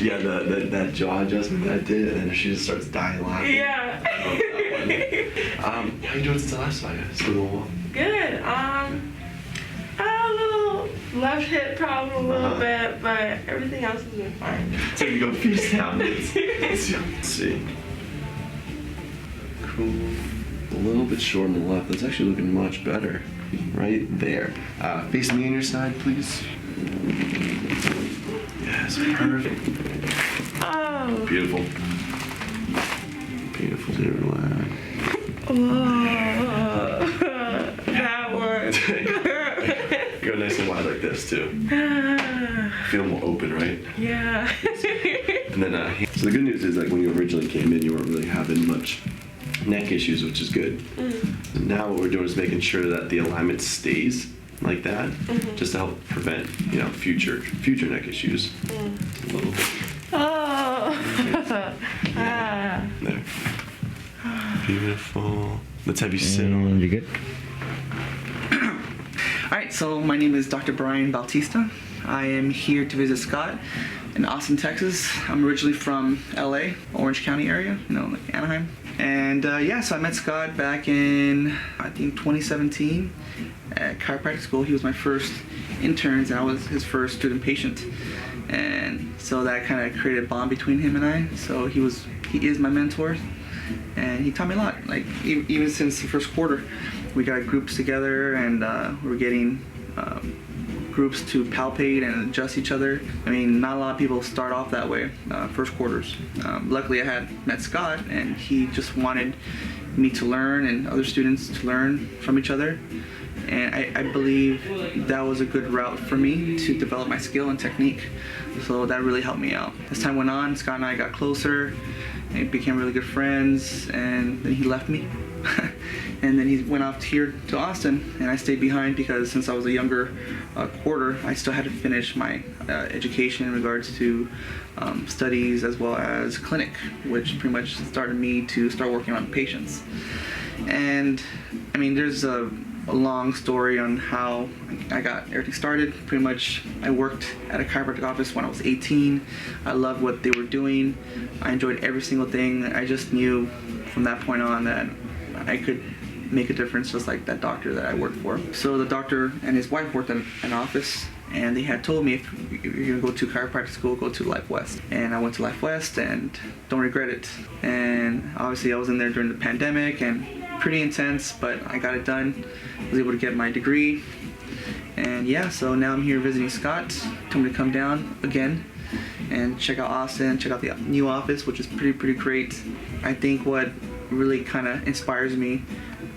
Yeah, that jaw adjustment that I did, and then she just starts dying laughing. Yeah. How you doing since the last time? Still going well? Good. A little left hip problem a little bit, but everything else has been fine. So you go feast tablets. Let's see. Cool. A little bit short on the left. That's actually looking much better. Right there. Face me on your side, please. Yes, perfect. Oh. Beautiful. Beautiful. Relax. Oh. That works. Go nice and wide like this too. Feel more open, right? Yeah. And then, so the good news is, like, when you originally came in, you weren't really having much neck issues, which is good. And now what we're doing is making sure that the alignment stays like that, just to help prevent, future neck issues. A little bit. Oh. There. Beautiful. Let's have you sit on. You good? Alright, so my name is Dr. Brian Bautista. I am here to visit Scott in Austin, Texas. I'm originally from LA, Orange County area, like Anaheim. And so I met Scott back in, I think, 2017 at chiropractic school. He was my first intern, and I was his first student patient. And so that kind of created a bond between him and I. So he is my mentor, and he taught me a lot. Like, even since the first quarter, we got groups together, and we're getting groups to palpate and adjust each other. I mean, not a lot of people start off that way, first quarters. Luckily, I had met Scott, and he just wanted me to learn and other students to learn from each other. And I believe that was a good route for me to develop my skill and technique. So that really helped me out. As time went on, Scott and I got closer and became really good friends, and then he left me. And then he went off here to Austin, and I stayed behind because since I was a younger quarter, I still had to finish my education in regards to studies as well as clinic, which pretty much started me to start working on patients. And I mean, there's a long story on how I got everything started. Pretty much, I worked at a chiropractic office when I was 18. I loved what they were doing. I enjoyed every single thing. I just knew from that point on that I could make a difference, just like that doctor that I worked for. So the doctor and his wife worked in an office, and they had told me, if you're gonna go to chiropractic school, go to Life West. And I went to Life West and don't regret it. And obviously I was in there during the pandemic and pretty intense, but I got it done. I was able to get my degree. And yeah, so now I'm here visiting Scott. Told me to come down again and check out Austin, check out the new office, which is pretty great. I think what really kind of inspires me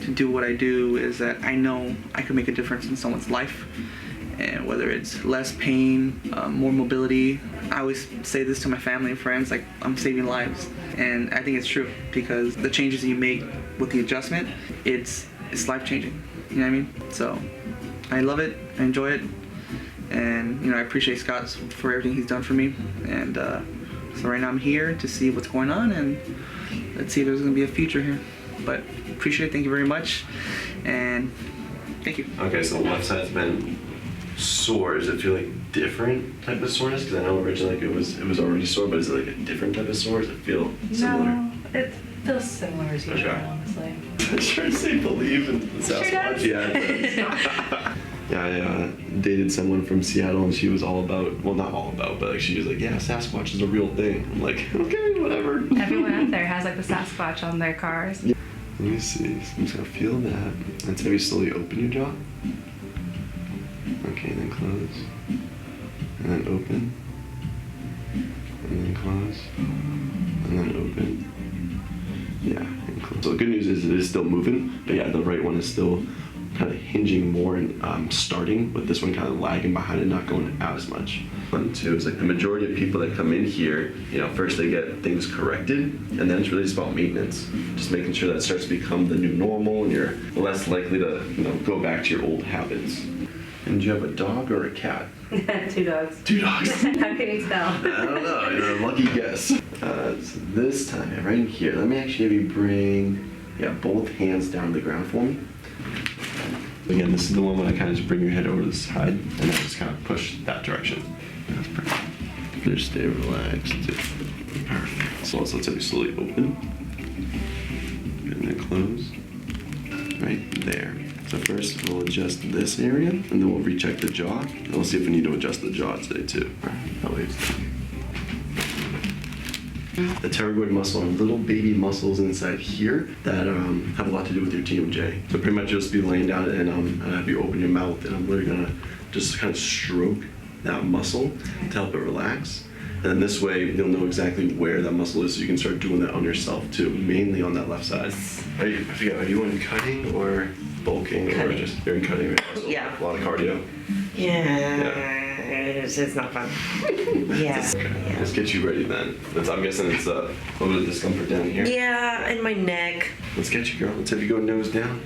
to do what I do is that I know I can make a difference in someone's life, and whether it's less pain, more mobility. I always say this to my family and friends, like, I'm saving lives. And I think it's true, because the changes you make with the adjustment, it's life-changing, you know what I mean? So I love it, I enjoy it, and I appreciate Scott for everything he's done for me. And so right now I'm here to see what's going on, and let's see if there's gonna be a future here. But appreciate it, thank you very much, and thank you. Okay, so the left side's been sore. Does it feel like different type of soreness? Because I know originally it was already sore, but is it like a different type of sore? Does it feel similar? No, it feels similar as usual, Okay. honestly. I'm trying to say believe in the Sasquatch. does. Yeah. Yeah, I dated someone from Seattle, and she was all about, well, not all about, but like she was like, yeah, Sasquatch is a real thing. I'm like, okay, whatever. Everyone out there has like the Sasquatch on their cars. Yeah. Let me see. So I'm just gonna feel that. Let's have you slowly open your jaw. Okay, then close. And then open. And then close. And then open. Yeah, and close. So the good news is it is still moving, but yeah, the right one is still kind of hinging more and starting, with this one kind of lagging behind and not going out as much. One, two, is like the majority of people that come in here, first they get things corrected, and then it's really just about maintenance. Just making sure that it starts to become the new normal, and you're less likely to, go back to your old habits. And do you have a dog or a cat? 2 dogs. 2 dogs. How can you tell? I don't know, you're a lucky guess. So this time, right in here, let me actually have you bring, both hands down to the ground for me. Again, this is the one when I kind of just bring your head over to the side and then just kind of push that direction. That's perfect. Just stay relaxed. Perfect. So let's have you slowly open. And then close. Right there. So first we'll adjust this area, and then we'll recheck the jaw. And we'll see if we need to adjust the jaw today too. That way it's done. The pterygoid muscle are little baby muscles inside here that have a lot to do with your TMJ. So pretty much just be laying down and I'll have you open your mouth, and I'm literally gonna just kind of stroke that muscle to help it relax. And then this way you'll know exactly where that muscle is, so you can start doing that on yourself too, mainly on that left side. I forget, are you in cutting or bulking Cutting. or just you're in cutting? Right? So Yeah. A lot of cardio. It's not fun. Yeah. Okay. Let's get you ready then. I'm guessing it's a little bit of discomfort down here. Yeah, in my neck. Let's get you, girl. Let's have you go nose down.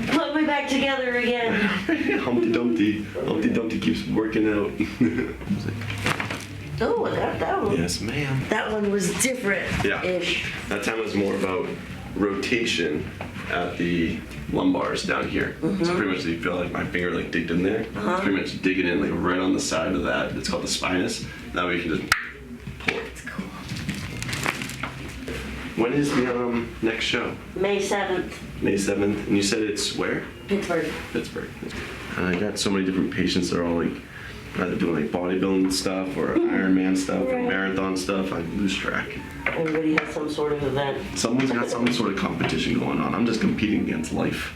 Put me back together again. Humpty Dumpty. Humpty Dumpty keeps working out. Oh, I got that one. Yes, ma'am. That one was different-ish. That time was more about rotation at the lumbars down here. So pretty much you feel like my finger like digged in there. It's pretty much digging in like right on the side of that. It's called the spinous. That way you can just pull it. It's cool. When is the next show? May 7th, May 7th. And you said it's where? Pittsburgh. Pittsburgh. And I got so many different patients that are all like either doing like bodybuilding stuff or Ironman stuff or Right. marathon stuff. I lose track. Everybody has some sort of event. Someone's got some sort of competition going on. I'm just competing against life.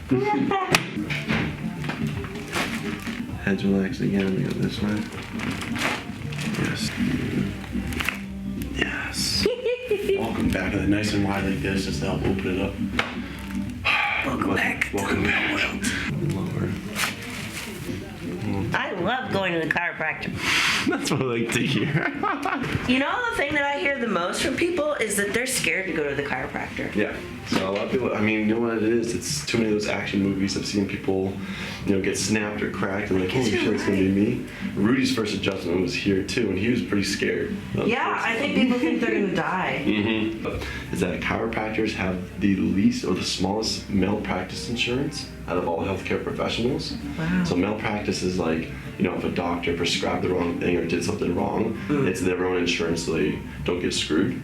Heads relaxed again. We go this way. Yes. Yes. Welcome back. Nice and wide like this, just to help open it up. Welcome back. Welcome back. Lower. I love going to the chiropractor. That's what I like to hear. You know, the thing that I hear the most from people is that they're scared to go to the chiropractor. Yeah. So a lot of people, I mean, you know what it is? It's too many of those action movies. I've seen people, get snapped or cracked and like, holy shit, it's gonna be me. Rudy's first adjustment was here too, and he was pretty scared. Yeah, I think people think they're gonna die. Is that chiropractors have the least or the smallest malpractice insurance out of all healthcare professionals. Wow. So malpractice is like, if a doctor prescribed the wrong thing or did something wrong, it's their own insurance, so they don't get screwed.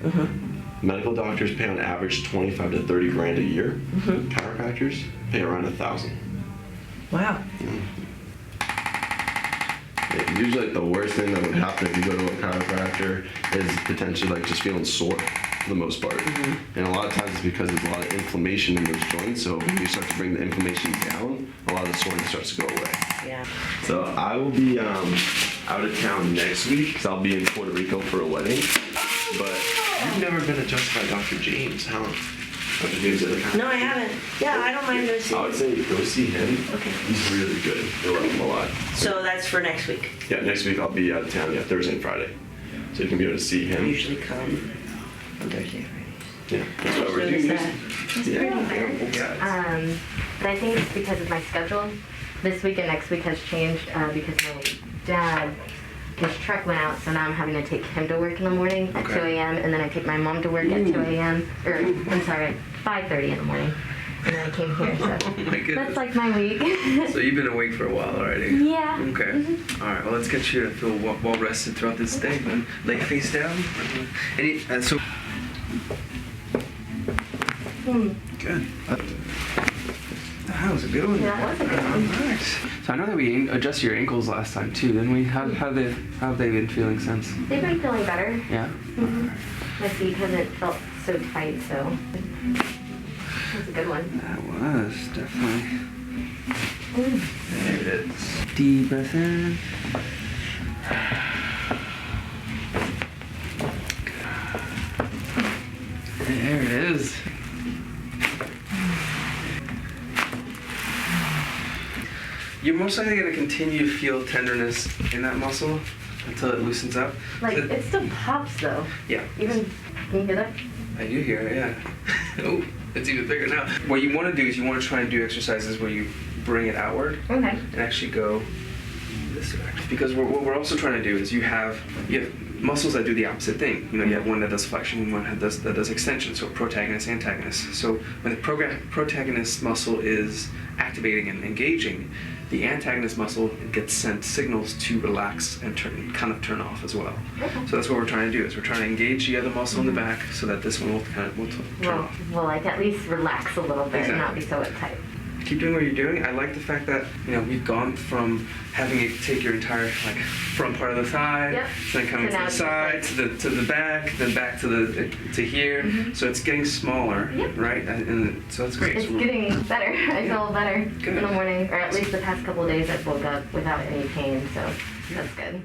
Medical doctors pay on average 25 to 30 grand a year. Chiropractors pay around 1,000. Wow. Yeah, usually, like, the worst thing that would happen if you go to a chiropractor is potentially like just feeling sore for the most part. And a lot of times it's because there's a lot of inflammation in those joints. So when you start to bring the inflammation down, a lot of the soreness starts to go away. Yeah. So I will be out of town next week because I'll be in Puerto Rico for a wedding. But you've never been adjusted by Dr. James, huh? Dr. James the other guy? No, I haven't. Yeah, I don't mind going to see I would say go see him. Okay. He's really good. You'll love him a lot. So that's for next week. Yeah, next week I'll be out of town. Yeah, Thursday and Friday. So you can be able to see I him. usually come on Thursday, Fridays. Yeah. That's what we're Really doing. sad. But I think it's because of my schedule. This week and next week has changed because my dad, his truck went out, so now I'm having to take him to work in the morning at 2 a.m. and then I take my mom to work at 2 a.m. Or I'm sorry, at 5:30 in the morning. And then I came here, so Oh my goodness. that's like my week. So you've been awake for a while already? Yeah. Okay. All right. Well, let's get you to feel well rested throughout this day, man. Leg face down. So. Good. That was a good one. That was a good one. All right. So I know that we adjusted your ankles last time too, didn't we? How have they been feeling since? They've been feeling better. Yeah. My feet hasn't felt so tight, so it was a good one. That was definitely. There it is. Deep breath in. There it is. You're most likely going to continue to feel tenderness in that muscle until it loosens up. Like, it still pops though. Yeah. Even, can you hear that? I do hear it, yeah. Oh, it's even bigger now. What you want to do is you want to try and do exercises where you bring it outward Okay. and actually go this direction. Because what we're also trying to do is you have muscles that do the opposite thing. You have one that does flexion and one that does extension, so protagonist, antagonist. So when the protagonist muscle is activating and engaging, the antagonist muscle gets sent signals to relax and turn off as well. Okay. So that's what we're trying to do, is we're trying to engage the other muscle in the back so that this one will turn off. Well, like at least relax a little bit and not be so Exactly. uptight. Keep doing what you're doing. I like the fact that, we've gone from having it take your entire front part of the thigh, Yep. then coming So to now the it's side, just to the back, then back to here. So it's getting smaller, Yep. right? And so that's great. It's So getting better. I feel better Good. in the morning, or at least the past couple of days I've woke up without any pain, so that's good.